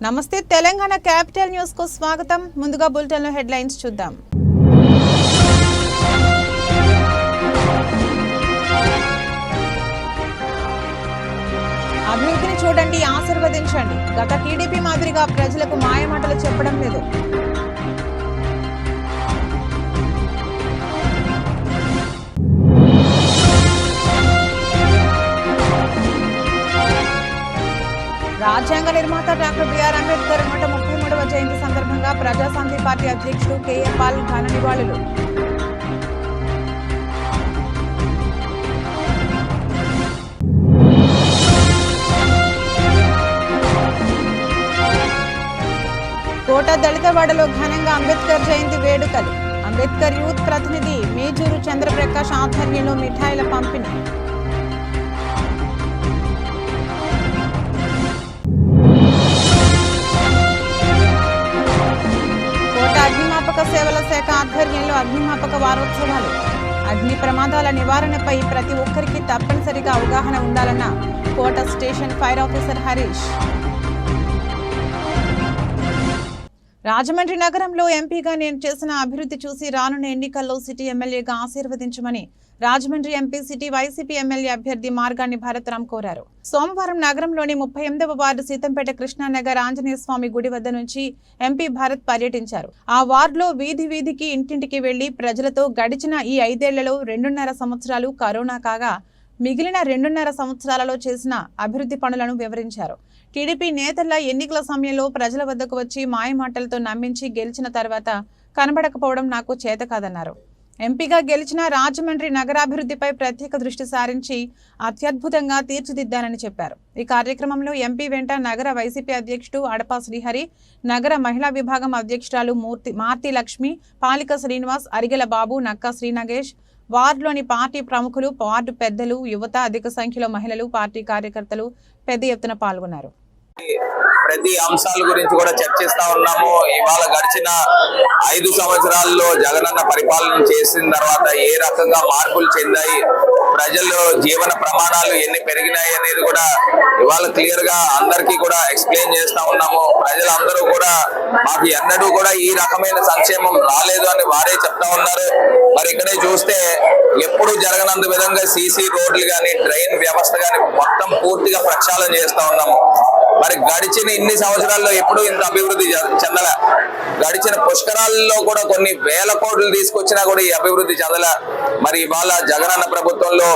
నమస్తే Telangana capital news కు స్వాగతం. ముందుగా బులెటిన్ లో హెడ్లైన్స్ చూద్దాం. అభివృద్ధిని చూడండి, ఆశీర్వదించండి. గత టీడీపీ మాదిరిగా ప్రజలకు మాయమాటలు చెప్పడం లేదు. రాజ్యాంగ నిర్మాత డాక్టర్ బిఆర్ అంబేద్కర్ 133వ జయంతి సందర్భంగా ప్రజాశాంతి పార్టీ అధ్యక్షుడు కేఏ పాల్ ఘన నివాళులు. కోట దళితవాడలో ఘనంగా అంబేద్కర్ జయంతి వేడుకలు. అంబేద్కర్ యూత్ ప్రతినిధి మేజూరు చంద్రప్రకాష్ ఆధ్వర్యంలో మిఠాయిల పంపిణీ. అగ్నిమాపక సేవల శాఖ ఆధ్వర్యంలో అగ్నిమాపక వారోత్సవాలు. అగ్ని ప్రమాదాల నివారణపై ప్రతి ఒక్కరికి తప్పనిసరిగా అవగాహన ఉండాలన్న Kota station fire officer Harish. Rajahmundry నగరంలో ఎంపీగా నేను చేసిన అభివృద్ధి చూసి రానున్న ఎన్నికల్లో సిటీ ఎమ్మెల్యేగా ఆశీర్వదించమని Rajahmundry MP city YCP MLA అభ్యర్థి మార్గాన్ని భరత్రాం కోరారు. సోమవారం నగరంలోని 38వ వార్డు సీతంపేట కృష్ణానగర్ ఆంజనేయ స్వామి గుడి వద్ద నుంచి ఎంపీ భరత్ పర్యటించారు. ఆ వార్డులో వీధి వీధికి ఇంటింటికి వెళ్లి ప్రజలతో గడిచిన ఈ 5 ఏళ్లలో 2.5 సంవత్సరాలు కరోనా కాగా మిగిలిన 2.5 సంవత్సరాలలో చేసిన అభివృద్ధి పనులను వివరించారు. టీడీపీ నేతల ఎన్నికల సమయంలో ప్రజల వద్దకు వచ్చి మాయమాటలతో నమ్మించి గెలిచిన తర్వాత కనబడకపోవడం నాకు చేత కాదన్నారు. ఎంపీగా గెలిచిన రాజమండ్రి నగరాభివృద్ధిపై ప్రత్యేక దృష్టి సారించి అత్యద్భుతంగా తీర్చిదిద్దానని చెప్పారు. ఈ కార్యక్రమంలో ఎంపీ వెంట నగర వైసీపీ అధ్యక్షుడు అడపా శ్రీహరి, నగర మహిళా విభాగం అధ్యక్షురాలు మార్తి లక్ష్మి, పాలిక శ్రీనివాస్, అరిగెల బాబు, నక్కా శ్రీనగేష్, వార్డులోని పార్టీ ప్రముఖులు, వార్డు పెద్దలు, యువత, అధిక సంఖ్యలో మహిళలు, పార్టీ కార్యకర్తలు పెద్ద ఎత్తున పాల్గొన్నారు. ప్రతి అంశాల గురించి కూడా చర్చిస్తా ఉన్నాము. ఇవాళ గడిచిన 5 సంవత్సరాల్లో జగనన్న పరిపాలన చేసిన తర్వాత ఏ రకంగా మార్పులు చెందాయి, ప్రజల్లో జీవన ప్రమాణాలు ఎన్ని పెరిగినాయి అనేది కూడా ఇవాళ క్లియర్ గా అందరికీ కూడా ఎక్స్ప్లెయిన్ చేస్తా ఉన్నాము. ప్రజలందరూ కూడా మాకు ఎన్నడూ కూడా ఈ రకమైన సంక్షేమం రాలేదు అని వారే చెప్తా ఉన్నారు. మరి ఇక్కడే చూస్తే ఎప్పుడు జరగనంత విధంగా సీసీ రోడ్లు గాని, డ్రైన్ వ్యవస్థ గాని మొత్తం పూర్తిగా ప్రక్షాళన చేస్తా ఉన్నాము. మరి గడిచిన ఇన్ని సంవత్సరాల్లో ఎప్పుడు ఇంత అభివృద్ధి చెందల. గడిచిన పుష్కరాల్లో కూడా కొన్ని వేల కోట్లు తీసుకొచ్చినా కూడా ఈ అభివృద్ధి చెందల. మరి ఇవాళ జగనన్న ప్రభుత్వంలో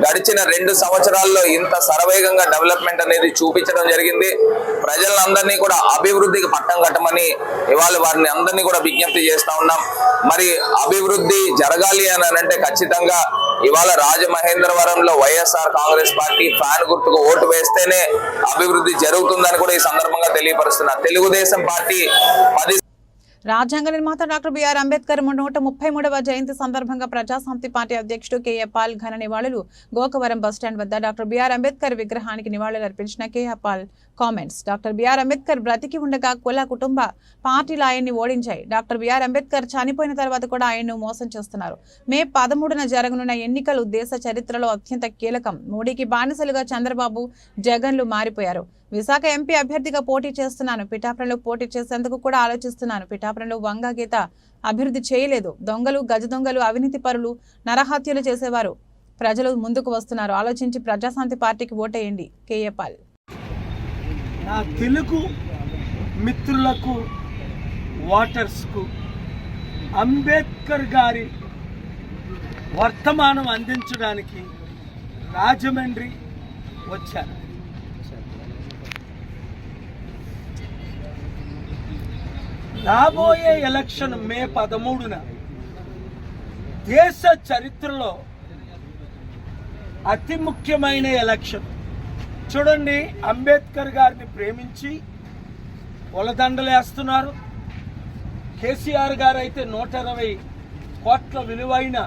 గడిచిన 2 సంవత్సరాల్లో ఇంత శరవేగంగా డెవలప్మెంట్ అనేది చూపించడం జరిగింది. ప్రజలందరినీ కూడా అభివృద్ధికి పట్టం కట్టమని ఇవాళ వారిని అందరినీ కూడా విజ్ఞప్తి చేస్తా ఉన్నాం. మరి అభివృద్ధి జరగాలి అని అంటే ఖచ్చితంగా ఇవాళ రాజమహేంద్రవరంలో వైఎస్ఆర్ కాంగ్రెస్ పార్టీ ఫ్యాన్ గుర్తుకు ఓటు వేస్తేనే అభివృద్ధి జరుగుతుందని కూడా ఈ సందర్భంగా తెలియపరుస్తున్నారు. తెలుగుదేశం పార్టీ రాజ్యాంగ నిర్మాత డాక్టర్ బిఆర్ అంబేద్కర్ 133వ జయంతి సందర్భంగా ప్రజాశాంతి పార్టీ అధ్యక్షుడు కేఏ పాల్ ఘన నివాళులు. గోకవరం బస్టాండ్ వద్ద డాక్టర్ బిఆర్ అంబేద్కర్ విగ్రహానికి నివాళులు అర్పించిన K A Paul comments. Doctor B R Ambedkar బ్రతికి ఉండగా కుల కుటుంబ పార్టీలు ఆయన్ని ఓడించాయి. డాక్టర్ బిఆర్ అంబేద్కర్ చనిపోయిన తర్వాత కూడా ఆయన్ను మోసం చేస్తున్నారు. మే 13న జరగనున్న ఎన్నికలు దేశ చరిత్రలో అత్యంత కీలకం. మోడీకి బానిసలుగా చంద్రబాబు, జగన్లు మారిపోయారు. విశాఖ ఎంపీ అభ్యర్థిగా పోటీ చేస్తున్నాను. పిఠాపురంలో పోటీ చేసేందుకు కూడా ఆలోచిస్తున్నాను. పిఠాపురంలో వంగ గీత అభివృద్ధి చేయలేదు. దొంగలు, గజ దొంగలు, అవినీతి పరులు, నరహత్యలు చేసేవారు ప్రజలు ముందుకు వస్తున్నారు. ఆలోచించి ప్రజాశాంతి పార్టీకి ఓటేయండి. K A Paul. నా తెలుగు మిత్రులకు, ఓటర్స్కు అంబేద్కర్ గారి వర్తమానం అందించడానికి రాజమండ్రి వచ్చాను. రాబోయే ఎలక్షన్ మే 13న దేశ చరిత్రలో అతి ముఖ్యమైన ఎలక్షన్. చూడండి, అంబేద్కర్ గారిని ప్రేమించి పొలదండలేస్తున్నారు. కేసీఆర్ గారు అయితే 120 కోట్ల విలువైన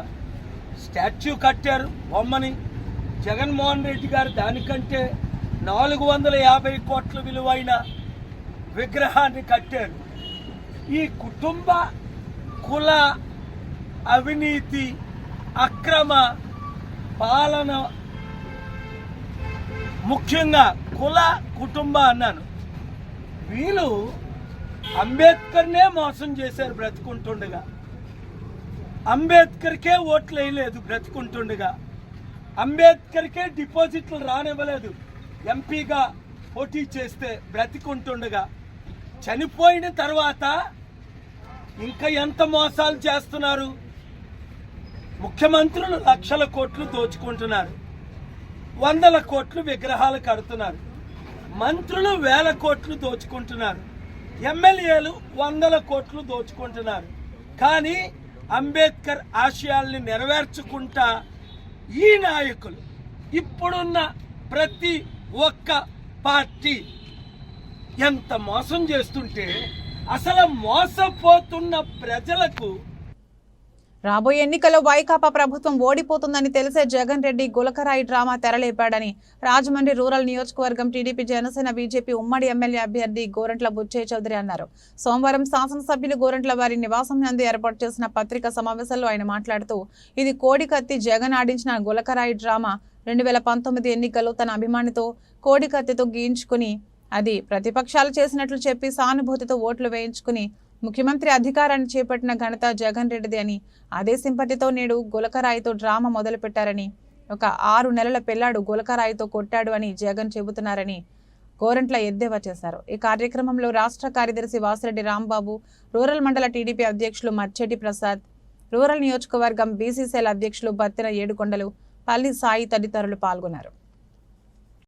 స్టాచ్యూ కట్టారు బొమ్మని. జగన్మోహన్ రెడ్డి గారు దానికంటే 450 కోట్ల విలువైన విగ్రహాన్ని కట్టారు. ఈ కుటుంబ, కుల, అవినీతి, అక్రమ పాలన, ముఖ్యంగా కుల, కుటుంబ అన్నాను, వీళ్ళు అంబేద్కర్నే మోసం చేశారు బ్రతుకుంటుండగా. అంబేద్కర్కే ఓట్లు వేయలేదు బ్రతుకుంటుండగా. అంబేద్కర్కే డిపాజిట్లు రానివ్వలేదు ఎంపీగా పోటీ చేస్తే బ్రతికుంటుండగా. చనిపోయిన తర్వాత ఇంకా ఎంత మోసాలు చేస్తున్నారు. ముఖ్యమంత్రులు లక్షల కోట్లు దోచుకుంటున్నారు, 100 కోట్లు విగ్రహాలు కడుతున్నారు, మంత్రులు 1000 కోట్లు దోచుకుంటున్నారు, ఎమ్మెల్యేలు 100 కోట్లు దోచుకుంటున్నారు. కానీ అంబేద్కర్ ఆశయాల్ని నెరవేర్చుకుంటా ఈ నాయకులు, ఇప్పుడున్న ప్రతి ఒక్క పార్టీ ఎంత మోసం చేస్తుంటే అసలు మోసపోతున్న ప్రజలకు రాబోయే ఎన్నికల్లో వైకాపా ప్రభుత్వం ఓడిపోతుందని తెలిసే జగన్ రెడ్డి గులకరాయి డ్రామా తెరలేపాడని రాజమండ్రి రూరల్ నియోజకవర్గం టీడీపీ జనసేన బీజేపీ ఉమ్మడి ఎమ్మెల్యే అభ్యర్థి గోరంట్ల బుచ్చయ్య చౌదరి అన్నారు. సోమవారం శాసనసభ్యులు గోరంట్ల వారి నివాసం నందు ఏర్పాటు చేసిన పత్రికా సమావేశంలో ఆయన మాట్లాడుతూ, ఇది కోడికత్తి జగన్ ఆడించిన గులకరాయి డ్రామా. 2019 ఎన్నికల్లో తన అభిమానితో కోడికత్తితో గీయించుకుని అది ప్రతిపక్షాలు చేసినట్లు చెప్పి సానుభూతితో ఓట్లు వేయించుకుని ముఖ్యమంత్రి అధికారాన్ని చేపట్టిన ఘనత జగన్ రెడ్డిది అని, అదే సింపతితో నేడు గులకరాయితో డ్రామా మొదలుపెట్టారని, ఒక 6 నెలల పిల్లాడు గులకరాయితో కొట్టాడు అని జగన్ చెబుతున్నారని గోరంట్ల ఎద్దేవా చేశారు. ఈ కార్యక్రమంలో రాష్ట్ర కార్యదర్శి వాసిరెడ్డి రాంబాబు, రూరల్ మండల టీడీపీ అధ్యక్షులు మర్చెట్టి ప్రసాద్, రూరల్ నియోజకవర్గం బీసీసీఎల్ అధ్యక్షులు బత్తిన ఏడుకొండలు, పల్లి సాయి తదితరులు పాల్గొన్నారు.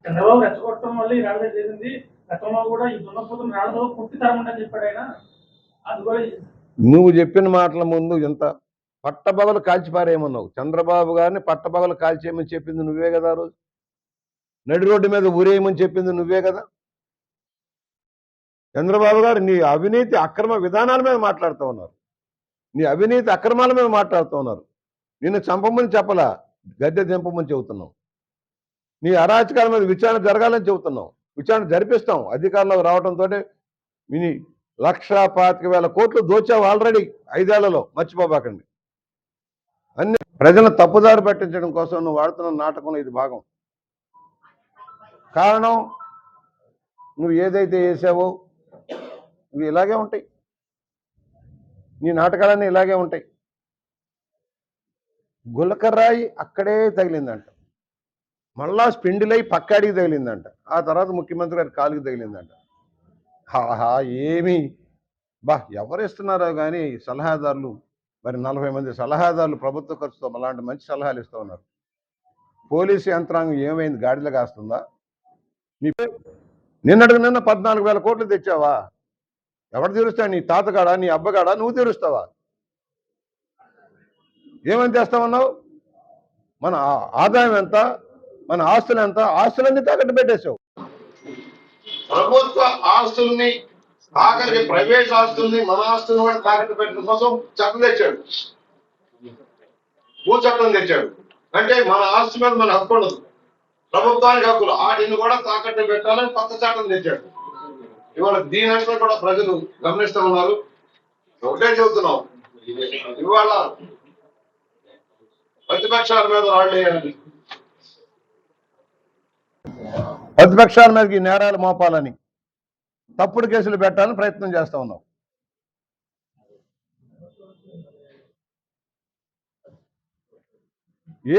చంద్రబాబు రెచ్చగొట్టడం వల్ల ఈ రాజధాని జరిగింది. గతంలో కూడా ఈ దున్నపోతున్న రాజధాని పుట్టి తరమంటని చెప్పాడు ఆయన. అది కూడా నువ్వు చెప్పిన మాటల ముందు ఎంత పట్టపగలు కాల్చిపారేయమన్నావు. చంద్రబాబు గారిని పట్టపగలు కాల్చేయమని చెప్పింది నువ్వే కదా. ఆ రోజు నడి రోడ్డు మీద ఊరేయమని చెప్పింది నువ్వే కదా. చంద్రబాబు గారు నీ అవినీతి అక్రమ విధానాల మీద మాట్లాడుతూ ఉన్నారు, నీ అవినీతి అక్రమాల మీద మాట్లాడుతూ ఉన్నారు. నిన్ను చంపమని చెప్పలా, గద్దె దింపమని చెబుతున్నావు. నీ అరాచకాల మీద విచారణ జరగాలని చెబుతున్నావు. విచారణ జరిపిస్తాం. అధికారంలోకి రావడంతో 1,25,000 కోట్లు దోచావు ఆల్రెడీ 5 ఏళ్లలో, మర్చిపోబాకండి. అన్ని ప్రజలను తప్పుదారి పట్టించడం కోసం నువ్వు వాడుతున్న నాటకంలో ఇది భాగం. కారణం నువ్వు ఏదైతే వేసావో ఇవి ఇలాగే ఉంటాయి, నీ నాటకాలన్నీ ఇలాగే ఉంటాయి. గులకరాయి అక్కడే తగిలిందంట, మళ్ళా స్పిండిలై పక్కాడికి తగిలిందంట, ఆ తర్వాత ముఖ్యమంత్రి గారి కాలుకి తగిలిందంట. హాహా ఏమి బా ఎవరు ఇస్తున్నారో కానీ సలహాదారులు, మరి 40 మంది సలహాదారులు ప్రభుత్వ ఖర్చుతో అలాంటి మంచి సలహాలు ఇస్తూ ఉన్నారు. పోలీసు యంత్రాంగం ఏమైంది, గాడిలో కాస్తుందా? నిన్నటికి నిన్న 14,000 కోట్లు తెచ్చావా? ఎవరు తీరుస్తాడు? నీ తాతగాడా, నీ అబ్బగాడా, నువ్వు తీరుస్తావా? ఏమని చేస్తామన్నావు? మన ఆదాయం ఎంత, మన ఆస్తులు ఎంత, ఆస్తులన్నీ తాకట్టు పెట్టేశావు. ప్రభుత్వ ఆస్తుల్ని, ఆఖరికి ప్రైవేట్ ఆస్తుల్ని, మన ఆస్తుల్ని కూడా తాకట్టు పెట్టడం కోసం చట్టం తెచ్చాడు, భూ చట్టం తెచ్చాడు. అంటే మన ఆస్తి మీద మన హక్కు ఉండదు, ప్రభుత్వానికి హక్కులు, వాటిని కూడా తాకట్టు పెట్టాలని కొత్త చట్టం తెచ్చాడు. ఇవాళ దీని కూడా ప్రజలు గమనిస్తూ ఉన్నారు. ఒకటే చెబుతున్నాం, ఇవాళ ప్రతిపక్షాల మీద రాళ్ళేయాలని, ప్రతిపక్షాల మీదకి నేరాలు మోపాలని, తప్పుడు కేసులు పెట్టాలని ప్రయత్నం చేస్తా ఉన్నావు.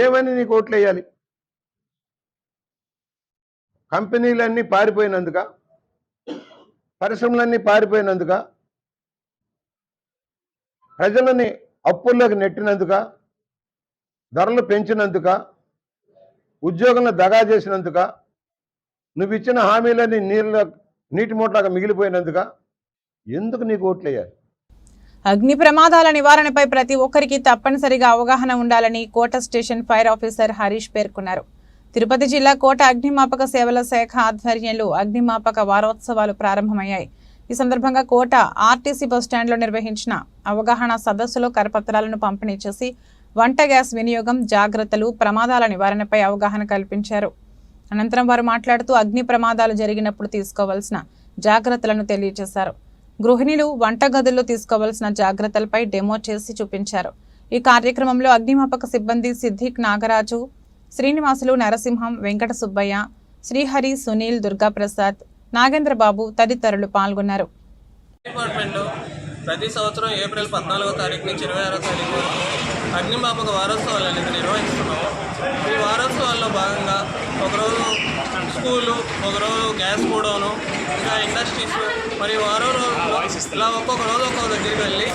ఏమని నీకు ఓట్లు వేయాలి? కంపెనీలన్నీ పారిపోయినందుక, పరిశ్రమలన్నీ పారిపోయినందుక, ప్రజలని అప్పుల్లోకి నెట్టినందుక, ధరలు పెంచినందుక, ఉద్యోగులను దగా చేసినందుక, నువ్వు ఇచ్చిన హామీలన్నీ నీటి మూటలాగా మిగిలిపోయినందుక, ఎందుకు నీకు ఓట్లు వేయాలి? అగ్ని ప్రమాదాల నివారణపై ప్రతి ఒక్కరికి తప్పనిసరిగా అవగాహన ఉండాలని కోట స్టేషన్ ఫైర్ ఆఫీసర్ హరీష్ పేర్కొన్నారు. తిరుపతి జిల్లా కోట అగ్నిమాపక సేవల శాఖ ఆధ్వర్యంలో అగ్నిమాపక వారోత్సవాలు ప్రారంభమయ్యాయి. ఈ సందర్భంగా కోట ఆర్టీసీ బస్టాండ్లో నిర్వహించిన అవగాహన సదస్సులో కరపత్రాలను పంపిణీ చేసి వంట గ్యాస్ వినియోగం, జాగ్రత్తలు, ప్రమాదాల నివారణపై అవగాహన కల్పించారు. అనంతరం వారు మాట్లాడుతూ అగ్ని ప్రమాదాలు జరిగినప్పుడు తీసుకోవాల్సిన జాగ్రత్తలను తెలియజేశారు. గృహిణులు వంటగదుల్లో తీసుకోవాల్సిన జాగ్రత్తలపై డెమో చేసి చూపించారు. ఈ కార్యక్రమంలో అగ్నిమాపక సిబ్బంది సిద్దిక్ నాగరాజు, శ్రీనివాసులు, నరసింహం, వెంకట సుబ్బయ్య, శ్రీహరి, సునీల్, దుర్గాప్రసాద్, నాగేంద్రబాబు తదితరులు పాల్గొన్నారు. డిపార్ట్మెంట్లో ప్రతి సంవత్సరం ఏప్రిల్ 14వ తారీఖు నుంచి 26వ తారీఖు వరకు అగ్నిమాపక వారోత్సవాలు అనేది నిర్వహిస్తున్నాము. ఈ వారోత్సవాల్లో భాగంగా ఒకరోజు స్కూలు, ఒకరోజు గ్యాస్ గోడౌను, ఇంకా ఇండస్ట్రీస్, మరియు వారో రోజు ఇలా ఒక్కొక్క రోజు ఒక్కొక్క దగ్గరికి వెళ్ళి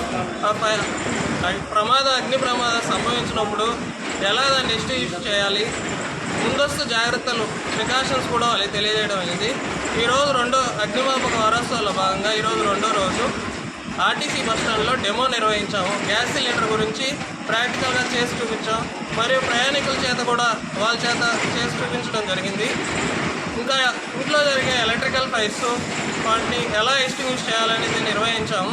అగ్ని ప్రమాదం సంభవించినప్పుడు ఎలా దాన్ని ఎస్టిమేట్ చేయాలి, ముందస్తు జాగ్రత్తలు, ప్రికాషన్స్ కూడా వాళ్ళకి తెలియజేయడం అనేది ఈరోజు అగ్నిమాపక వారోత్సవాల్లో భాగంగా ఈరోజు రెండో రోజు ఆర్టీసీ బస్టాండ్లో డెమో నిర్వహించాము. గ్యాస్ సిలిండర్ గురించి ప్రాక్టికల్గా చేసి చూపించాం, మరియు ప్రయాణికుల చేత కూడా వాళ్ళ చేత చేసి చూపించడం జరిగింది. ఇంకా ఇంట్లో జరిగే ఎలక్ట్రికల్ ఫైర్స్ వాటిని ఎలా ఎస్టిమేట్ చేయాలనేది నిర్వహించాము.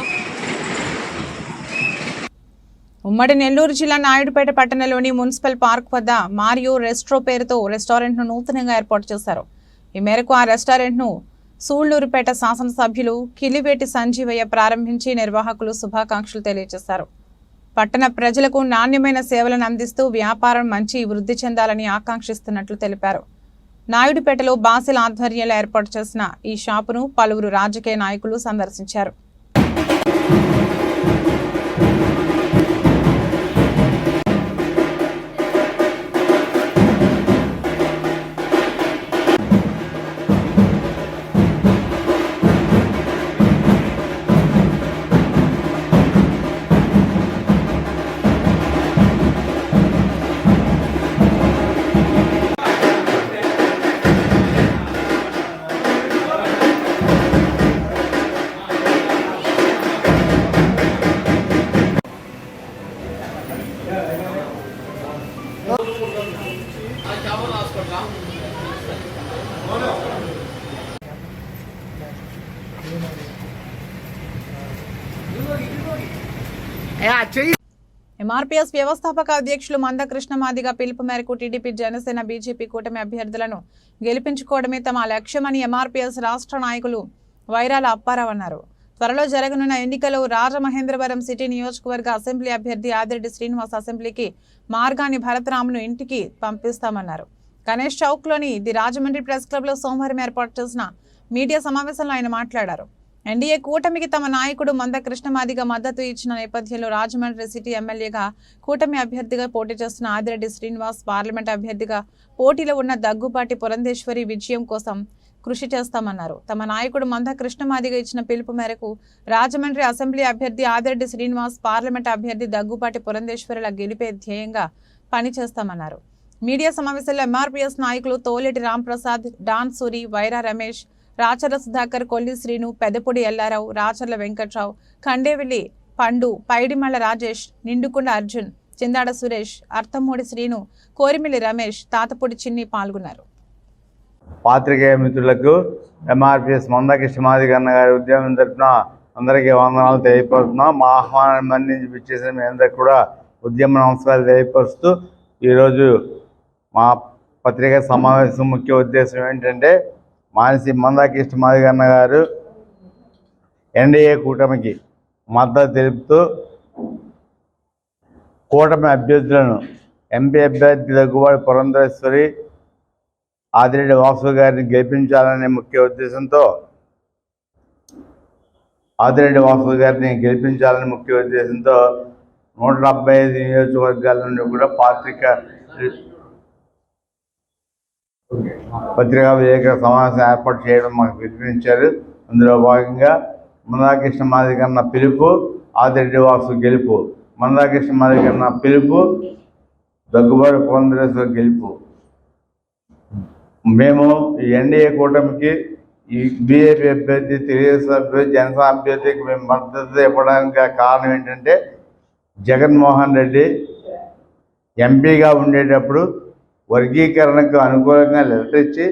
ఉమ్మడి నెల్లూరు జిల్లా నాయుడుపేట పట్టణంలోని మున్సిపల్ పార్క్ వద్ద మారియో రెస్ట్రో పేరుతో రెస్టారెంట్ను నూతనంగా ఏర్పాటు చేశారు. ఈ మేరకు ఆ రెస్టారెంట్ను సూళ్లూరుపేట శాసనసభ్యులు కిలివేటి సంజీవయ్య ప్రారంభించి నిర్వాహకులు శుభాకాంక్షలు తెలియజేశారు. పట్టణ ప్రజలకు నాణ్యమైన సేవలను అందిస్తూ వ్యాపారం మంచి వృద్ధి చెందాలని ఆకాంక్షిస్తున్నట్లు తెలిపారు. నాయుడుపేటలో బాసిల్ ఆధ్వర్యంలో ఏర్పాటు చేసిన ఈ షాపును పలువురు రాజకీయ నాయకులు సందర్శించారు. ఎంఆర్పీఎస్ వ్యవస్థాపక అధ్యక్షులు మందకృష్ణ మాదిగ పిలుపు మేరకు టీడీపీ, జనసేన, బీజేపీ కూటమి అభ్యర్థులను గెలిపించుకోవడమే తమ లక్ష్యమని ఎంఆర్పీఎస్ రాష్ట్ర నాయకులు వైరాల అప్పారావు అన్నారు. త్వరలో జరగనున్న ఎన్నికల్లో రాజమహేంద్రవరం సిటీ నియోజకవర్గ అసెంబ్లీ అభ్యర్థి ఆదిరెడ్డి శ్రీనివాస్ అసెంబ్లీకి మార్గాని భరతరామును ఇంటికి పంపిస్తామన్నారు. గణేష్ చౌక్లోని ది రాజమండ్రి ప్రెస్ క్లబ్లో సోమవారం ఏర్పాటు చేసిన మీడియా సమావేశంలో ఆయన మాట్లాడారు. ఎన్డీఏ కూటమికి తమ నాయకుడు మందకృష్ణ మాదిగ మద్దతు ఇచ్చిన నేపథ్యంలో రాజమండ్రి సిటీ ఎమ్మెల్యేగా కూటమి అభ్యర్థిగా పోటీ చేస్తున్న ఆదిరెడ్డి శ్రీనివాస్, పార్లమెంట్ అభ్యర్థిగా పోటీలో ఉన్న దగ్గుబాటి పురంధేశ్వరి విజయం కోసం కృషి చేస్తామన్నారు. తమ నాయకుడు మందకృష్ణ మాదిగ ఇచ్చిన పిలుపు మేరకు రాజమండ్రి అసెంబ్లీ అభ్యర్థి ఆదిరెడ్డి శ్రీనివాస్, పార్లమెంట్ అభ్యర్థి దగ్గుబాటి పురంధేశ్వరుల గెలిపే ధ్యేయంగా పనిచేస్తామన్నారు. మీడియా సమావేశంలో ఎంఆర్పీఎస్ నాయకులు తోలేటి రాంప్రసాద్, డాన్ సూరి, వైరా రమేష్, రాచర్ల సుధాకర్, కొల్లి శ్రీను, పెద్దపూడి ఎల్లారావు, రాచర్ల వెంకట్రావు, ఖండేవిల్లి పండు, పైడిమల్ల రాజేష్, నిండుకుండ అర్జున్, చిందాడ సురేష్, అర్థమూడి శ్రీను, కోరిమిల్లి రమేష్, తాతపూడి చిన్ని పాల్గొన్నారు. పాత్రికేయ మిత్రులకు ఎంఆర్పీఎస్ మందకృష్ణ మాదిగ గారి ఉద్యమం తరఫున అందరికీ వందనాలు తెలియపరుస్తున్నాం. మా ఆహ్వానాన్ని మన్నించి పిచ్చేసిన మీ అందరికీ కూడా ఉద్యమ నమస్కారాలు తెలియపరుస్తూ ఈరోజు మా పత్రికా సమావేశం ముఖ్య ఉద్దేశం ఏంటంటే మానసి మందకృష్ణ మాదిగ గారు ఎన్డీఏ కూటమికి మద్దతు తెలుపుతూ కూటమి అభ్యర్థులను ఎంపీ అభ్యర్థి దగ్గుబాటి పురంధేశ్వరి, ఆదిరెడ్డి వాసు గారిని గెలిపించాలనే ముఖ్య ఉద్దేశంతో 175 నియోజకవర్గాల నుండి కూడా పత్రికా విలేకరుల సమావేశం ఏర్పాటు చేయడం మాకు పిలుపునిచ్చారు. అందులో భాగంగా మందకృష్ణ మాదిగ పిలుపు, ఆదిరెడ్డి వాసు గెలుపు. మందకృష్ణ మాదిగ పిలుపు, దగ్గుబాటి పురంధేశ్వరి గెలుపు. మేము ఈ ఎన్డీఏ కూటమికి ఈ బీజేపీ అభ్యర్థి, తెలుగుదేశం అభ్యర్థి, జనసేన అభ్యర్థికి మేము మద్దతు ఇవ్వడానికి కారణం ఏంటంటే జగన్మోహన్ రెడ్డి ఎంపీగా ఉండేటప్పుడు వర్గీకరణకు అనుకూలంగా లెటర్ ఇచ్చి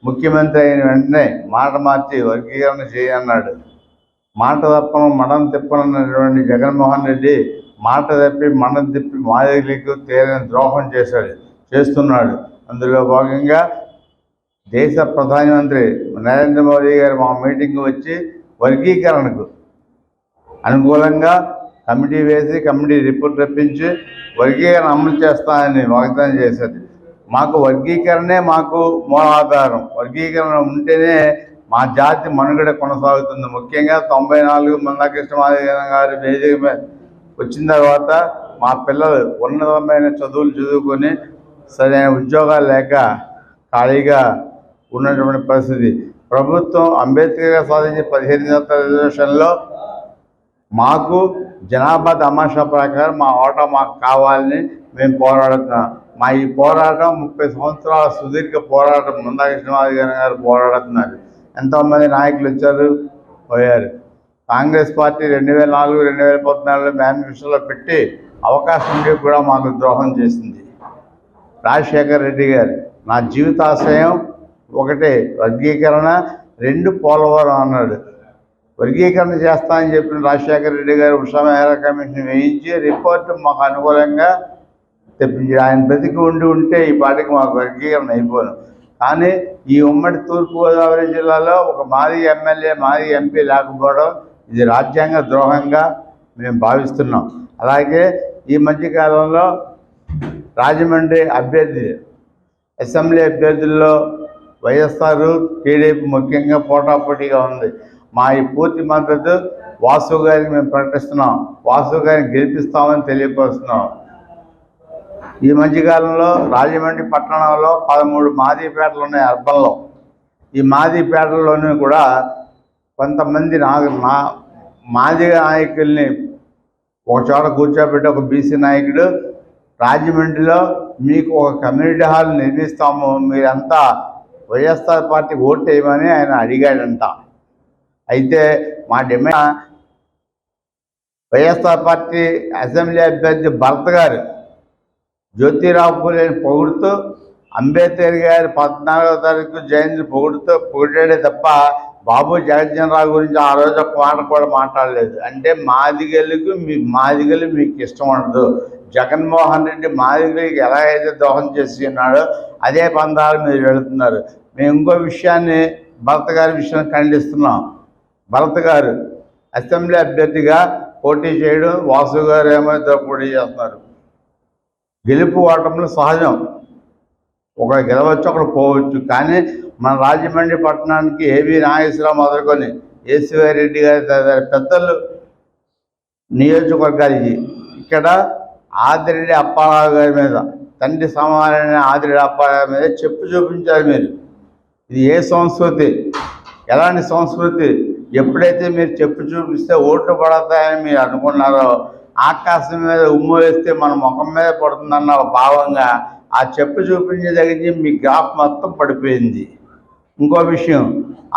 ముఖ్యమంత్రి అయిన వెంటనే మాట మార్చి వర్గీకరణ చేయన్నాడు. మాట తప్పను మడం తిప్పనన్నటువంటి జగన్మోహన్ రెడ్డి మాట తప్పి మడం తిప్పి మాదిగలకు తీరని ద్రోహం చేస్తున్నాడు. అందులో భాగంగా దేశ ప్రధానమంత్రి నరేంద్ర మోదీ గారు మా మీటింగ్కి వచ్చి వర్గీకరణకు అనుకూలంగా కమిటీ వేసి కమిటీ రిపోర్ట్ రప్పించి వర్గీకరణ అమలు చేస్తానని వాగ్దానం చేశారు. మాకు వర్గీకరణే మాకు మూలాధారం. వర్గీకరణ ఉంటేనే మా జాతి మనుగడ కొనసాగుతుంది. ముఖ్యంగా 94 మందాకృష్ణ మాదిగ గారి వేదిక మీద వచ్చిన తర్వాత మా పిల్లలు ఉన్నతమైన చదువులు చదువుకొని సరైన ఉద్యోగాలు లేక ఖాళీగా ఉన్నటువంటి పరిస్థితి. ప్రభుత్వం అంబేద్కర్ గారు సాధించిన 15% రిజర్వేషన్లో మాకు జనాభా తమాషా ప్రకారం మా ఓటా మాకు కావాలని మేము పోరాడుతున్నాం. మా ఈ పోరాటం 30 సంవత్సరాల సుదీర్ఘ పోరాటం. మందాకృష్ణ మాదిగ గారు పోరాడుతున్నారు. ఎంతోమంది నాయకులు వచ్చారు, పోయారు. కాంగ్రెస్ పార్టీ 2004, 2014 మేనిఫెస్టోలో పెట్టి అవకాశం ఉండి కూడా మాకు ద్రోహం చేసింది. రాజశేఖర రెడ్డి గారు నా జీవితాశయం ఒకటే వర్గీకరణ, 2 పోలవరం అన్నాడు. వర్గీకరణ చేస్తానని చెప్పిన రాజశేఖర రెడ్డి గారు ఉషా మెహ్రా కమిషన్ వేయించి రిపోర్ట్ మాకు అనుకూలంగా తెప్పించి ఆయన బ్రతికి ఉంటే ఈ పాటికి మాకు వర్గీకరణ అయిపోను. కానీ ఈ ఉమ్మడి తూర్పుగోదావరి జిల్లాలో ఒక మాజీ ఎమ్మెల్యే, మాజీ ఎంపీ లేకపోవడం ఇది రాజ్యాంగ ద్రోహంగా మేము భావిస్తున్నాం. అలాగే ఈ మధ్యకాలంలో రాజమండ్రి అభ్యర్థి, అసెంబ్లీ అభ్యర్థుల్లో వైఎస్ఆర్, టీడీపీ ముఖ్యంగా పోటాపోటీగా ఉంది. మా ఈ పూర్తి మద్దతు వాసు గారికి మేము ప్రకటిస్తున్నాం. వాసు గారిని గెలిపిస్తామని తెలియపరుస్తున్నాం. ఈ మధ్యకాలంలో రాజమండ్రి పట్టణంలో 13 మాదిపేటలు ఉన్నాయి అర్బన్లో. ఈ మాదిపేటల్లోనూ కూడా కొంతమంది మాదిగ నాయకుల్ని ఒక చోట కూర్చోబెట్టి ఒక బీసీ నాయకుడు రాజమండ్రిలో మీకు ఒక కమ్యూనిటీ హాల్ నిర్మిస్తాము, మీరంతా వైఎస్ఆర్ పార్టీ ఓటు వేయమని ఆయన అడిగాడంట. అయితే మా డిమాండ్ వైఎస్ఆర్ పార్టీ అసెంబ్లీ అభ్యర్థి భరత్ గారు జ్యోతిరావు పూలేని పొగుడుతూ, అంబేద్కర్ గారి 14వ తారీఖు జయంతి పొగిడాడే తప్ప బాబు జగజ్జనరావు గురించి ఆ రోజు ఒక మాట కూడా మాట్లాడలేదు. అంటే మాదిగలు మీకు ఇష్టం ఉండదు. జగన్మోహన్ రెడ్డి మాదిగలకి ఎలా అయితే దోహం చేసి ఉన్నాడో అదే పందాలు మీరు వెళుతున్నారు. మేము ఇంకో విషయాన్ని భరత్ గారి విషయాన్ని ఖండిస్తున్నాం. భరత్ గారు అసెంబ్లీ అభ్యర్థిగా పోటీ చేయడం, వాసు గారు ఏమైతే పోటీ చేస్తున్నారు. గెలుపు ఓటములు సహజం, ఒకరు గెలవచ్చు, ఒకరు పోవచ్చు. కానీ మన రాజమండ్రి పట్టణానికి ఏవి నాగేశ్వరరావు మొదలుకొని ఏసీవై రెడ్డి గారి తదితర పెద్దలు నియోజకవర్గాలు ఇక్కడ ఆదిరెడ్డి అప్పారావు గారి మీద, తండ్రి సమానమైన ఆదిరెడ్డి అప్పారావు మీద చెప్పు చూపించారు మీరు. ఇది ఏ సంస్కృతి, ఎలాంటి సంస్కృతి? ఎప్పుడైతే మీరు చెప్పు చూపిస్తే ఓట్లు పడతాయని మీరు అనుకున్నారో, ఆకాశం మీద ఉమ్ము వేస్తే మన ముఖం మీద పడుతుందన్న భావంగా ఆ చెప్పు చూపించే దగ్గర మీ గ్రాఫ్ మొత్తం పడిపోయింది. ఇంకో విషయం,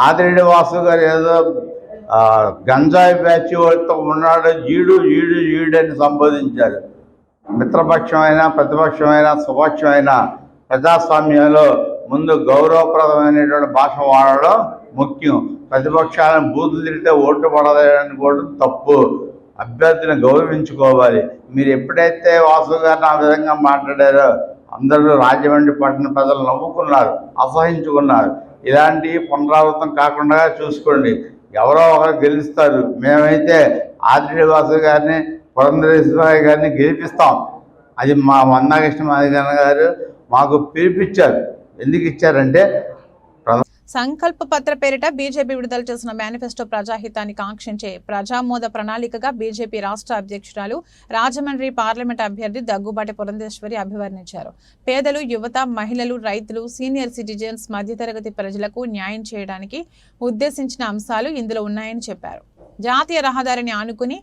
ఆదిరెడ్డి వాసు గారు ఏదో గంజాయి బ్యాచ్ వాళ్ళతో ఉన్నాడు, ఈడు అని సంబోధించారు. మిత్రపక్షమైనా ప్రతిపక్షమైనా స్వపక్షమైనా ప్రజాస్వామ్యంలో ముందు గౌరవప్రదమైనటువంటి భాష వాడడం ముఖ్యం. ప్రతిపక్షాలను బూతులు తిరిగితే ఓట్లు పడదని కూడా తప్పు. అభ్యర్థిని గౌరవించుకోవాలి. మీరు ఎప్పుడైతే వాసు గారిని ఆ విధంగా మాట్లాడారో అందరూ రాజమండ్రి పట్టణ ప్రజలు నవ్వుకున్నారు, అసహించుకున్నారు. ఇలాంటి పునరావృతం కాకుండా చూసుకోండి. ఎవరో ఒకరు గెలుస్తారు. మేమైతే ఆదిరెడ్డి వాసు గారిని, పురంధరేశ్వరరావు గారిని గెలిపిస్తాం. అది మా మందాకృష్ణ మాదిగ గారు మాకు పిలిపించారు. ఎందుకు ఇచ్చారంటే సంకల్ప పత్ర పేరిట బీజేపీ విడుదల చేసిన మేనిఫెస్టో ప్రజాహితాన్ని కాంక్షించే ప్రజామోద ప్రణాళికగా బీజేపీ రాష్ట్ర అధ్యక్షురాలు రాజమండ్రి పార్లమెంట్ అభ్యర్థి దగ్గుబాటి పురంధేశ్వరి అభివర్ణించారు. పేదలు, యువత, మహిళలు, రైతులు, సీనియర్ సిటిజన్స్, మధ్యతరగతి ప్రజలకు న్యాయం చేయడానికి ఉద్దేశించిన అంశాలు ఇందులో ఉన్నాయని చెప్పారు. జాతీయ రహదారిని ఆనుకుని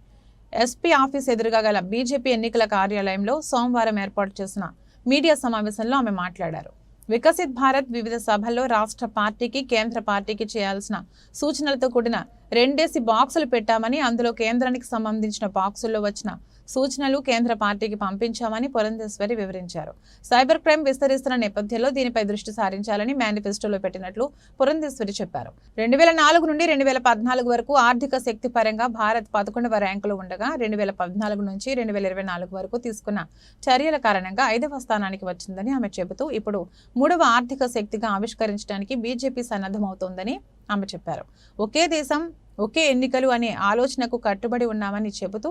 ఎస్పీ ఆఫీస్ ఎదురుగా గల బీజేపీ ఎన్నికల కార్యాలయంలో సోమవారం ఏర్పాటు చేసిన మీడియా సమావేశంలో ఆమె మాట్లాడారు. వికసిత్ భారత్ వివిధ సభల్లో రాష్ట్ర పార్టీకి, కేంద్ర పార్టీకి చేయాల్సిన సూచనలతో కూడిన 2 బాక్సులు పెట్టామని, అందులో కేంద్రానికి సంబంధించిన బాక్సుల్లో వచ్చిన సూచనలు కేంద్ర పార్టీకి పంపించామని పురంధేశ్వరి వివరించారు. సైబర్ క్రైమ్ విస్తరిస్తున్న నేపథ్యంలో దీనిపై దృష్టి సారించాలని మేనిఫెస్టోలో పెట్టినట్లు పురంధేశ్వరి చెప్పారు. 2004 నుండి 2014 వరకు ఆర్థిక శక్తి పరంగా భారత్ 11వ ర్యాంకులో ఉండగా 2014 నుంచి 2024 వరకు తీసుకున్న చర్యల కారణంగా 5వ స్థానానికి వచ్చిందని ఆమె చెబుతూ ఇప్పుడు 3వ ఆర్థిక శక్తిగా ఆవిష్కరించడానికి బీజేపీ సన్నద్ధమవుతోందని ఆమె చెప్పారు. ఒకే దేశం, ఒకే ఎన్నికలు అనే ఆలోచనకు కట్టుబడి ఉన్నామని చెబుతూ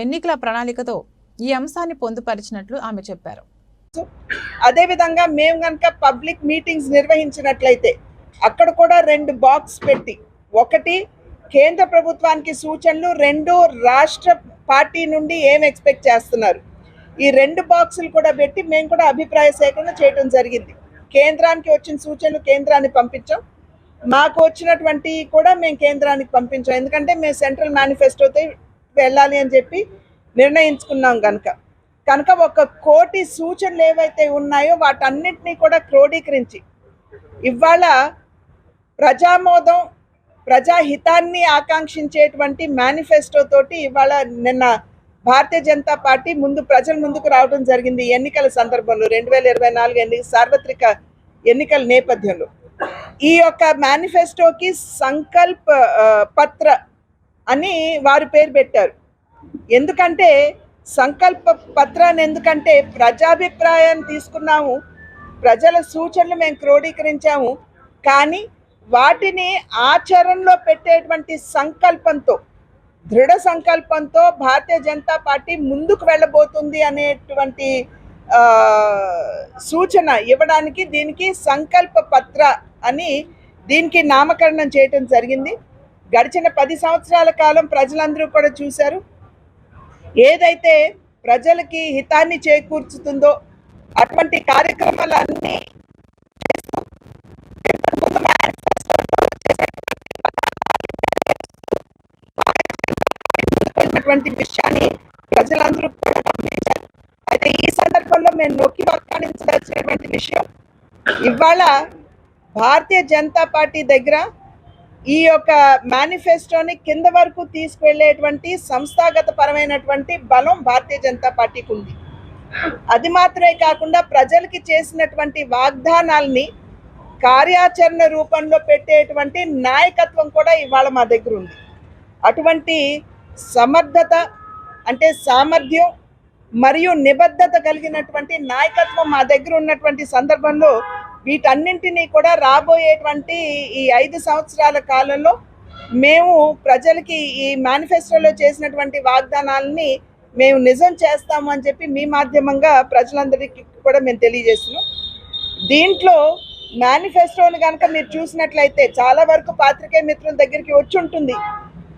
ఎన్నికల ప్రణాళికతో ఈ అంశాన్ని పొందుపరిచినట్లు ఆమె చెప్పారు. అదేవిధంగా మేము కనుక పబ్లిక్ మీటింగ్స్ నిర్వహించినట్లయితే అక్కడ కూడా 2 బాక్స్ పెట్టి, ఒకటి కేంద్ర ప్రభుత్వానికి సూచనలు, 2 రాష్ట్ర పార్టీ నుండి ఏం ఎక్స్పెక్ట్ చేస్తున్నారు, ఈ 2 బాక్సులు కూడా పెట్టి మేము కూడా అభిప్రాయ సేకరణ చేయడం జరిగింది. కేంద్రానికి వచ్చిన సూచనలు కేంద్రానికి పంపించాం, మాకు వచ్చినటువంటి కూడా మేము కేంద్రానికి పంపించాం. ఎందుకంటే మేము సెంట్రల్ మేనిఫెస్టోతో వెళ్ళాలి అని చెప్పి నిర్ణయించుకున్నాం కనుక 1 కోటి సూచనలు ఏవైతే ఉన్నాయో వాటన్నిటినీ కూడా క్రోడీకరించి ఇవాళ ప్రజామోదం, ప్రజాహితాన్ని ఆకాంక్షించేటువంటి మేనిఫెస్టో తోటి ఇవాళ నిన్న భారతీయ జనతా పార్టీ ప్రజల ముందుకు రావడం జరిగింది. ఎన్నికల సందర్భంలో 2024 సార్వత్రిక ఎన్నికల నేపథ్యంలో ఈ యొక్క మేనిఫెస్టోకి సంకల్ప పత్ర అని వారు పేరు పెట్టారు. ఎందుకంటే సంకల్ప పత్రాన్ని, ఎందుకంటే ప్రజాభిప్రాయాన్ని తీసుకున్నాము, ప్రజల సూచనలు మేము క్రోడీకరించాము, కానీ వాటిని ఆచరణలో పెట్టేటువంటి సంకల్పంతో, దృఢ సంకల్పంతో భారతీయ జనతా పార్టీ ముందుకు వెళ్ళబోతుంది అనేటువంటి సూచన ఇవ్వడానికి దీనికి సంకల్ప పత్ర అని దీనికి నామకరణం చేయటం జరిగింది. గడిచిన 10 సంవత్సరాల కాలం ప్రజలందరూ కూడా చూశారు, ఏదైతే ప్రజలకి హితాన్ని చేకూర్చుతుందో అటువంటి కార్యక్రమాలన్నీ విషయాన్ని ప్రజలందరూ కూడా గమనించారు. అయితే ఈ సందర్భంలో మేము నొక్కి వక్కాణించాల్సినటువంటి విషయం, ఇవాళ భారతీయ జనతా పార్టీ దగ్గర ఈ యొక్క మేనిఫెస్టోని కింద వరకు తీసుకువెళ్ళేటువంటి సంస్థాగత పరమైనటువంటి బలం భారతీయ జనతా పార్టీకి ఉంది. అది మాత్రమే కాకుండా ప్రజలకి చేసినటువంటి వాగ్దానాల్ని కార్యాచరణ రూపంలో పెట్టేటువంటి నాయకత్వం కూడా ఇవాళ మా దగ్గర ఉంది. అటువంటి సమర్థత, అంటే సామర్థ్యం మరియు నిబద్ధత కలిగినటువంటి నాయకత్వం మా దగ్గర ఉన్నటువంటి సందర్భంలో వీటన్నింటినీ కూడా రాబోయేటువంటి ఈ 5 సంవత్సరాల కాలంలో మేము ప్రజలకి ఈ మేనిఫెస్టోలో చేసినటువంటి వాగ్దానాలని మేము నిజం చేస్తాము అని చెప్పి మీ మాధ్యమంగా ప్రజలందరికీ కూడా మేము తెలియజేస్తున్నాం. దీంట్లో మేనిఫెస్టోని కనుక మీరు చూసినట్లయితే చాలా వరకు పాత్రికేయ మిత్రుల దగ్గరికి వచ్చి ఉంటుంది,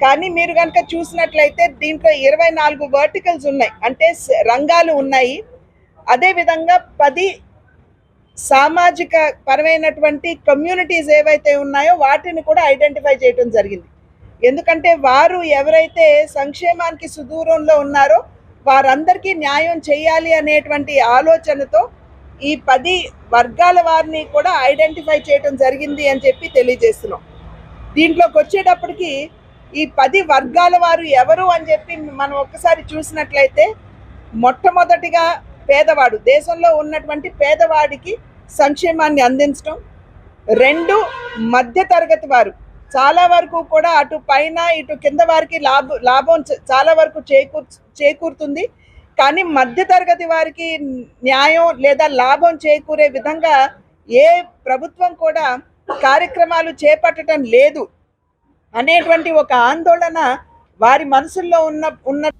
కానీ మీరు కనుక చూసినట్లయితే దీంట్లో 24 వర్టికల్స్ ఉన్నాయి, అంటే రంగాలు ఉన్నాయి. అదేవిధంగా 10 సామాజిక పరమైనటువంటి కమ్యూనిటీస్ ఏవైతే ఉన్నాయో వాటిని కూడా ఐడెంటిఫై చేయడం జరిగింది. ఎందుకంటే వారు ఎవరైతే సంక్షేమానికి సుదూరంలో ఉన్నారో వారందరికీ న్యాయం చేయాలి అనేటువంటి ఆలోచనతో ఈ 10 వర్గాల వారిని కూడా ఐడెంటిఫై చేయడం జరిగింది అని చెప్పి తెలియజేస్తున్నాం. దీంట్లోకి వచ్చేటప్పటికి ఈ 10 వర్గాల వారు ఎవరు అని చెప్పి మనం ఒక్కసారి చూసినట్లయితే, మొట్టమొదటిగా పేదవాడు, దేశంలో ఉన్నటువంటి పేదవాడికి సంక్షేమాన్ని అందించడం. 2 మధ్య తరగతి వారు, చాలా వరకు కూడా అటు పైన ఇటు కింద వారికి లాభం చాలా వరకు చేకూరుతుంది, కానీ మధ్య తరగతి వారికి న్యాయం లేదా లాభం చేకూరే విధంగా ఏ ప్రభుత్వం కూడా కార్యక్రమాలు చేపట్టడం లేదు అనేటువంటి ఒక ఆందోళన వారి మనసుల్లో ఉన్న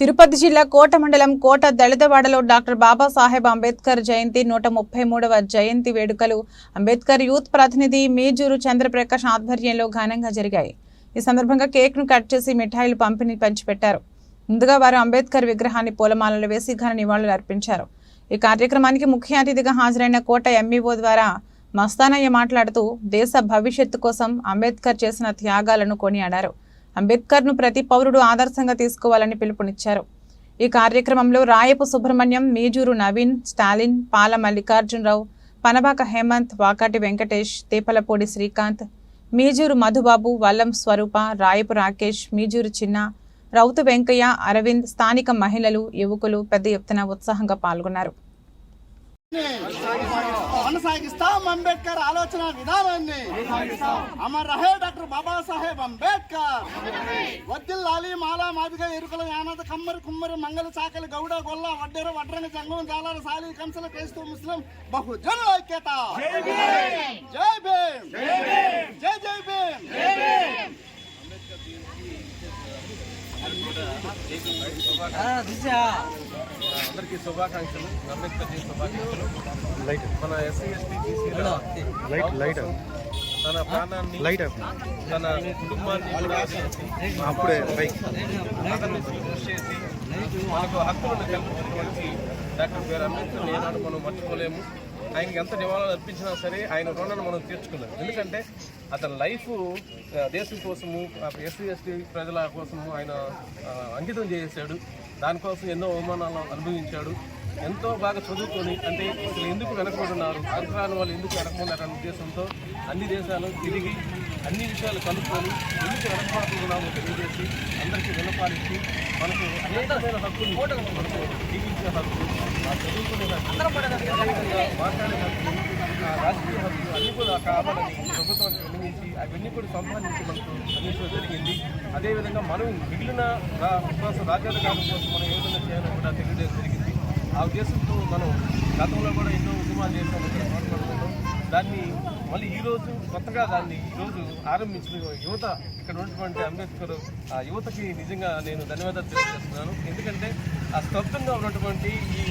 తిరుపతి జిల్లా కోట మండలం కోట దళితవాడలో డాక్టర్ బాబాసాహెబ్ అంబేద్కర్ జయంతి 133వ జయంతి వేడుకలు అంబేద్కర్ యూత్ ప్రతినిధి మీజూరు చంద్రప్రకాష్ ఆధ్వర్యంలో ఘనంగా జరిగాయి. ఈ సందర్భంగా కేక్ను కట్ చేసి మిఠాయిలు పంచిపెట్టారు. ముందుగా వారు అంబేద్కర్ విగ్రహాన్ని పూలమాలలు వేసి ఘన నివాళులు అర్పించారు. ఈ కార్యక్రమానికి ముఖ్య అతిథిగా హాజరైన కోట ఎంఈఓ ద్వారా మస్తానయ్య మాట్లాడుతూ దేశ భవిష్యత్తు కోసం అంబేద్కర్ చేసిన త్యాగాలను కొనియాడారు. అంబేద్కర్ను ప్రతి పౌరుడు ఆదర్శంగా తీసుకోవాలని పిలుపునిచ్చారు. ఈ కార్యక్రమంలో రాయపు సుబ్రహ్మణ్యం, మీజూరు నవీన్, స్టాలిన్, పాల మల్లికార్జునరావు, పనబాక హేమంత్, వాకాటి వెంకటేష్, తేపలపూడి శ్రీకాంత్, మీజూరు మధుబాబు, వల్లం స్వరూప, రాయపు రాకేష్, మీజూరు చిన్న, రౌతు వెంకయ్య, అరవింద్, స్థానిక మహిళలు, యువకులు పెద్ద ఎత్తున ఉత్సాహంగా పాల్గొన్నారు. కొనసాగిస్తాం అంబేద్కర్ ఆలోచన విధానాన్ని. అమర్ రహే డాక్టర్ బాబాసాహెబ్ అంబేద్కర్. వద్దిల్లాలి మాలా మాదిగ ఎరుకల యానద కమ్మరి కుమ్మరి మంగళ చాకలి గౌడ గొల్ల వడ్డెర వడ్రంగ జంగం జాలాల సాలి కంసల క్రైస్తవ ముస్లిం బహుజనుల ఐక్యత. జై భీమ్, జై భీమ్, జై జై భీమ్. అందరికీ శుభాకాంక్షలు, అంబేద్కర్ జయంతి శుభాకాంక్షలు. మన ఎస్సీ ఎస్టీ బీసీ తన ప్రాణాన్ని తన కుటుంబాన్ని కూడా కృషి చేసి మనకు హక్కులను కల్పించినటువంటి డాక్టర్ బిఆర్ అంబేద్కర్ ఏనాడు మనం మర్చిపోలేము. ఆయనకి ఎంత నివాళులు అర్పించినా సరే ఆయన రుణాన్ని మనం తీర్చుకున్నాం. ఎందుకంటే అతని లైఫ్ దేశం కోసము, ఎస్సీ ఎస్టీ ప్రజల కోసము ఆయన అంకితం చేశాడు. దానికోసం ఎన్నో అవమానాలు అనుభవించాడు. ఎంతో బాగా చదువుకొని, అంటే అసలు ఎందుకు వెనకబడున్నారు, అంతరాని వాళ్ళు ఎందుకు వెనకబడ్డారనే ఉద్దేశంతో అన్ని దేశాలు తిరిగి అన్ని విషయాలు కలుపుకొని ఎందుకు వెనకబడుతున్నామో తెలియజేసి అందరికీ విన్నపాలిచ్చి మనకు అనేకమైన హక్కులు, మనకు జీవించే హక్కు, చదువుకునే హక్కు, మాట్లాడే హక్కు, రాజకీయ హక్కు అన్నీ కూడా కావాలని ప్రభుత్వాన్ని విన్నవించి అవన్నీ కూడా సంపాదించి మనకు అందించడం జరిగింది. అదేవిధంగా మనం మిగిలిన రాజ్యాంగ కాలం కోసం మనం ఏ విధంగా చేయాలో కూడా తెలియజేయడం జరిగింది. ఆ ఉద్దేశంతో మనం గతంలో కూడా ఎన్నో ఉద్యమాలు చేసాం, ఇక్కడ మాట్లాడుతున్నాం. దాన్ని మళ్ళీ ఈరోజు కొత్తగా దాన్ని ఈరోజు ఆరంభించిన యువత, ఇక్కడ ఉన్నటువంటి అంబేద్కర్ ఆ యువతకి నిజంగా నేను ధన్యవాదాలు తెలియజేస్తున్నాను. ఎందుకంటే ఆ స్తబ్దంగా ఉన్నటువంటి ఈ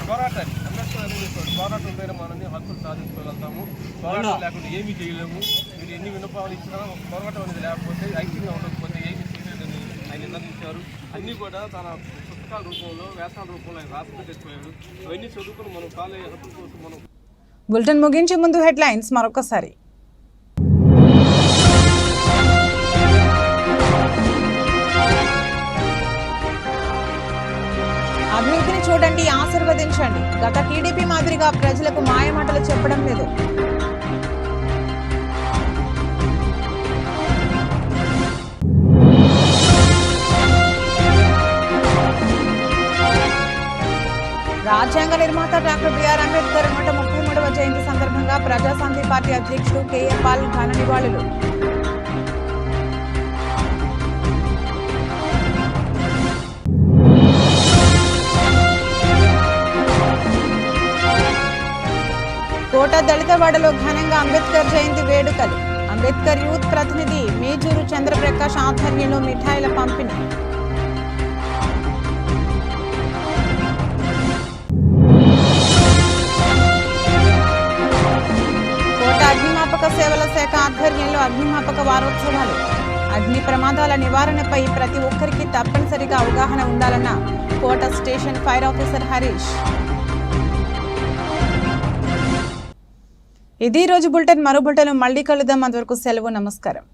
పోరాటాన్ని అంబేద్కర్ అనేది పోరాటం పైన మనల్ని హక్కులు సాధించుకోగలుగుతాము. పోరాటం లేకుండా ఏమీ చేయలేము. మీరు ఎన్ని విన్నపాలు ఇచ్చినా పోరాటం అనేది లేకపోతే, ఐక్యంగా ఉండకపోతే ఏమీ చేయలేదని ఆయన నిర్ణయించారు. అన్నీ కూడా తన పుస్తకాల రూపంలో, వ్యాసాల రూపంలో ఆయన రాసి తెచ్చిపోయాడు. అవన్నీ చదువుకుని మనం కాలేజ్ హక్కుల కోసం మనం. బులెటిన్ ముగించే ముందు హెడ్లైన్స్ మరొకసారి. అభివృద్ధిని చూడండి, ఆశీర్వదించండి. గత టీడీపీ మాదిరిగా ప్రజలకు మాయమాటలు చెప్పడం లేదు. రాజ్యాంగ నిర్మాత డాక్టర్ బిఆర్ అంబేద్కర్ 133వ జయంతి సందర్భంగా ప్రజాశాంతి పార్టీ అధ్యక్షుడు కేఏ పాల్ ఘన నివాళులు. కోట దళితవాడలో ఘనంగా అంబేద్కర్ జయంతి వేడుకలు. అంబేద్కర్ యూత్ ప్రతినిధి మేజూరు చంద్రప్రకాష్ ఆధ్వర్యంలో మిఠాయిల పంపిణీ. అగ్నిమాపక సేవల శాఖ ఆధ్వర్యంలో అగ్నిమాపక వారోత్సవాలు. అగ్ని ప్రమాదాల నివారణపై ప్రతి ఒక్కరికి తప్పనిసరిగా అవగాహన ఉండాలన్న Kota station fire officer Harish. ఇది రోజు బులెటిన్. మరో బులెటిన్ మళ్ళీ కలుద్దాం. అంతవరకు సెలవు. నమస్కారం.